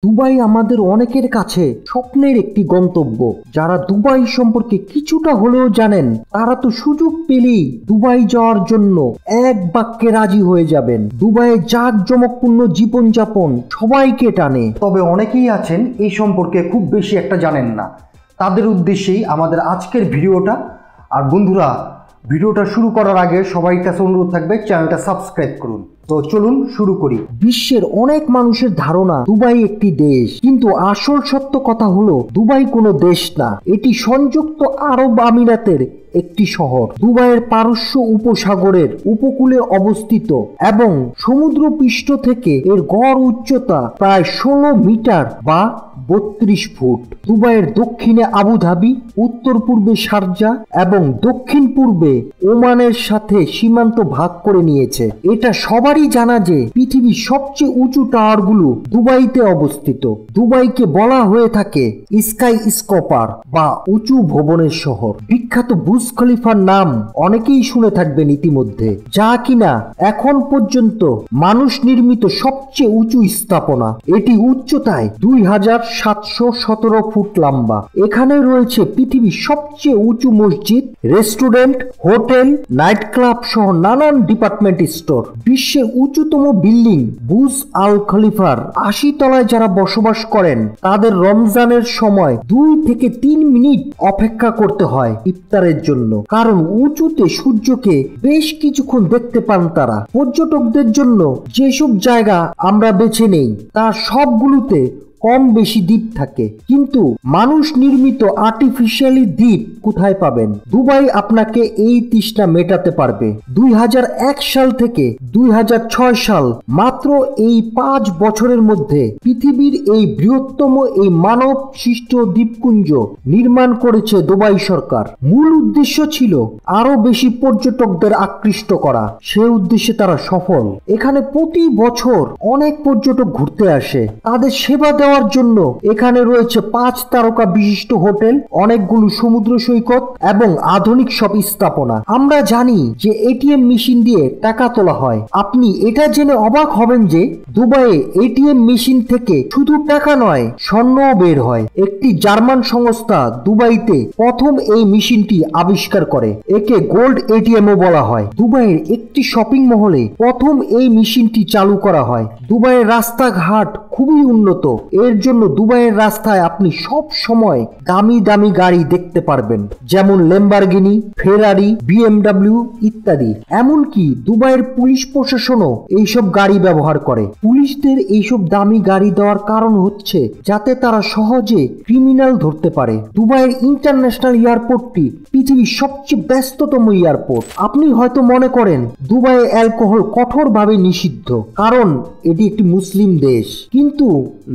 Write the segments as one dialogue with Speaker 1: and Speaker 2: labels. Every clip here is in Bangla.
Speaker 1: দুবাই আমাদের অনেকের কাছে স্বপ্নের একটি গন্তব্য। যারা দুবাই সম্পর্কে কিছুটা হলেও জানেন তারা তো সুযোগ পেলেই দুবাই যাওয়ার জন্য এক বাক্যে রাজি হয়ে যাবেন। দুবাইয়ে জাঁকজমকপূর্ণ জীবনযাপন সবাইকে টানে, তবে অনেকেই আছেন এই সম্পর্কে খুব বেশি একটা জানেন না। তাদের উদ্দেশ্যেই আমাদের আজকের ভিডিওটা। আর বন্ধুরা, ভিডিওটা শুরু করার আগে সবাই কাছে অনুরোধ থাকবে চ্যানেলটা সাবস্ক্রাইব করুন। তো চলুন শুরু করি। বিশ্বের অনেক মানুষের ধারণা দুবাই একটি দেশ, কিন্তু আসল সত্য কথা হলো দুবাই কোনো দেশ না, এটি সংযুক্ত আরব আমিরাতের একটি শহর। দুবাইয়ের পারস্য উপসাগরের উপকূলে অবস্থিত এবং সমুদ্রপৃষ্ঠ থেকে এর গড় উচ্চতা প্রায় 16 মিটার বা 32 ফুট। দুবাইয়ের দক্ষিণে আবুধাবি, উত্তর পূর্বে শারজা এবং দক্ষিণ পূর্বে ওমানের সাথে সীমান্ত ভাগ করে নিয়েছে। এটা সবারই জানা যে পৃথিবীর সবচেয়ে উঁচু টাওয়ারগুলো দুবাইতে অবস্থিত। দুবাইকে বলা হয়ে থাকে স্কাই স্কপার বা উঁচু ভবনের শহর। বিখ্যাত বুর্জ খলিফার নাম অনেকেই শুনে থাকবেন ইতিমধ্যে, যা কিনা এখন পর্যন্ত মানুষ নির্মিত সবচেয়ে উঁচু স্থাপনা। এটি উচ্চতায় 2717 ফুট লম্বা। এখানে রয়েছে পৃথিবীর সবচেয়ে উঁচু মসজিদ, রেস্টুরেন্ট, হোটেল, নাইট ক্লাব সহ নানান ডিপার্টমেন্ট স্টোর। বিশ্বের উঁচুতম বিল্ডিং বুর্জ আল খলিফার 80 তলায় যারা বসবাস করেন তাদের রমজানের সময় 2 থেকে 3 মিনিট অপেক্ষা করতে হয় ইফতারের জন্য, কারণ উঁচুতে সূর্যকে বেশ কিছুক্ষণ দেখতে পান তারা। পর্যটকদের জন্য যেসব জায়গা আমরা বেছে নেই তার সবগুলোতে কম বেশি দ্বীপ থাকে, কিন্তু মানুষ নির্মিত আর্টিফিশিয়ালি দ্বীপ কোথায় পাবেন? দুবাই আপনাকে এই তৃষ্ণা মেটাতে পারবে। 2001 সাল থেকে 2006 সাল, মাত্র এই 5 বছরের মধ্যে পৃথিবীর এই বৃহত্তম এই মানব সৃষ্ট দ্বীপপুঞ্জ নির্মাণ করেছে দুবাই সরকার। মূল উদ্দেশ্য ছিল আরো বেশি পর্যটকদের আকৃষ্ট করা। সে উদ্দেশ্যে তারা সফল। এখানে প্রতি বছর অনেক পর্যটক ঘুরতে আসে। তাদের সেবা দেওয়ার জন্য এখানে রয়েছে 5 তারকা বিশিষ্ট হোটেল, অনেকগুলো সমুদ্র সৈকত এবং আধুনিক সব স্থাপনা। আমরা জানি যে এটিএম মেশিন দিয়ে টাকা তোলা হয়। আপনি এটা জেনে অবাক হবেন যে দুবাইয়ে এটিএম মেশিন থেকে শুধু টাকা নয়, স্বর্ণও বের হয়। একটি জার্মান সংস্থা দুবাইতে প্রথম এই মেশিনটি আবিষ্কার করে। একে গোল্ড এটিএমও বলা হয়। দুবাইয়ের একটি শপিং মহলে প্রথম এই মেশিনটি চালু করা হয়। দুবাইয়ের রাস্তাঘাট খুবই উন্নত। এর জন্য দুবাইয়ের রাস্তায় আপনি সব সময় দামি দামি গাড়ি দেখতে পারবেন, যেমন ল্যাম্বরগিনি, ফেরারি, বিএমডব্লিউ ইত্যাদি। এমনকি দুবাইয়ের পুলিশ প্রশাসনও এইসব গাড়ি ব্যবহার করে। পুলিশদের এইসব দামি গাড়ি দেওয়ার কারণ হচ্ছে যাতে তারা সহজে ক্রিমিনাল ধরতে পারে। দুবাইয়ের ইন্টারন্যাশনাল এয়ারপোর্টটি পৃথিবীর সবচেয়ে ব্যস্ততম এয়ারপোর্ট। আপনি হয়তো মনে করেন দুবাইয়ে অ্যালকোহল কঠোরভাবে নিষিদ্ধ, কারণ এটি একটি মুসলিম দেশ, কিন্তু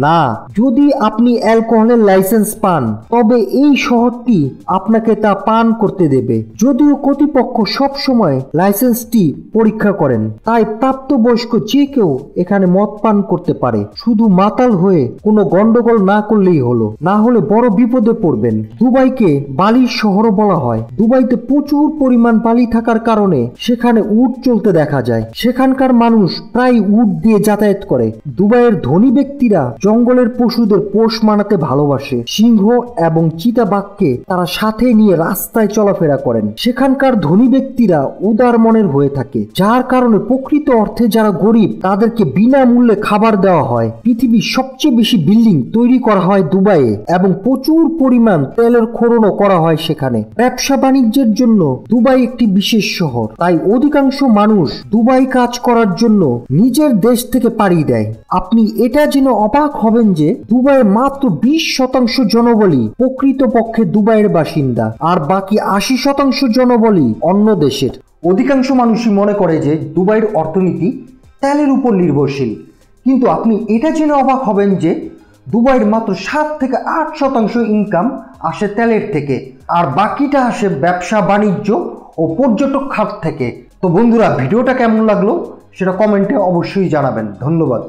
Speaker 1: না, যদি আপনি অ্যালকোহলের লাইসেন্স পান তবে এই শহরটি আপনাকে তা পান করতে দেবে। যদিও কর্তৃপক্ষ সব সময় লাইসেন্সটি পরীক্ষা করেন, তাই প্রাপ্তবয়স্ক যে কেউ এখানে মদ পান করতে পারে, শুধু মাতাল হয়ে কোনো গন্ডগোল না করলেই হলো, না হলে বড় বিপদে পড়বেন। দুবাইকে বালির শহরও বলা হয়। দুবাইতে প্রচুর পরিমাণ বালি থাকার কারণে সেখানে উট চলতে দেখা যায়। সেখানকার মানুষ প্রায় উট দিয়ে যাতায়াত করে। দুবাইয়ের ধনী ব্যক্তিরা জঙ্গলের পশুদের পোষ মানাতে ভালোবাসে। সিংহ এবং চিতাবাঘকে তারা সাথে নিয়ে রাস্তায় চলাফেরা করেন। সেখানকার ধনী ব্যক্তিরা উদার মনের হয়ে থাকে, যার কারণে প্রকৃত অর্থে যারা গরিব তাদেরকে বিনামূল্যে খাবার দেওয়া হয়। পৃথিবীর সবচেয়ে বেশি বিল্ডিং তৈরি করা হয় দুবাইয়ে এবং প্রচুর পরিমাণ তেলের খননও করা হয় সেখানে। ব্যবসা বাণিজ্যের জন্য দুবাই একটি বিশেষ শহর, তাই অধিকাংশ মানুষ দুবাই কাজ করার জন্য নিজের দেশ থেকে পাড়ি দেয়। আপনি এটা জেনে অবাক হবেন যে দুবাইয়ের মাত্র 20% জনবলই প্রকৃতপক্ষে দুবাইয়ের বাসিন্দা, আর বাকি 80% জনবলই অন্য দেশের। অধিকাংশ মানুষই মনে করে যে দুবাইয়ের অর্থনীতি তেলের উপর নির্ভরশীল, কিন্তু আপনি এটা জেনে অবাক হবেন যে দুবাইয়ের মাত্র 7 থেকে 8% ইনকাম আসে তেলের থেকে, আর বাকিটা আসে ব্যবসা বাণিজ্য ও পর্যটক খাত থেকে। তো বন্ধুরা, ভিডিওটা কেমন লাগলো সেটা কমেন্টে অবশ্যই জানাবেন। ধন্যবাদ।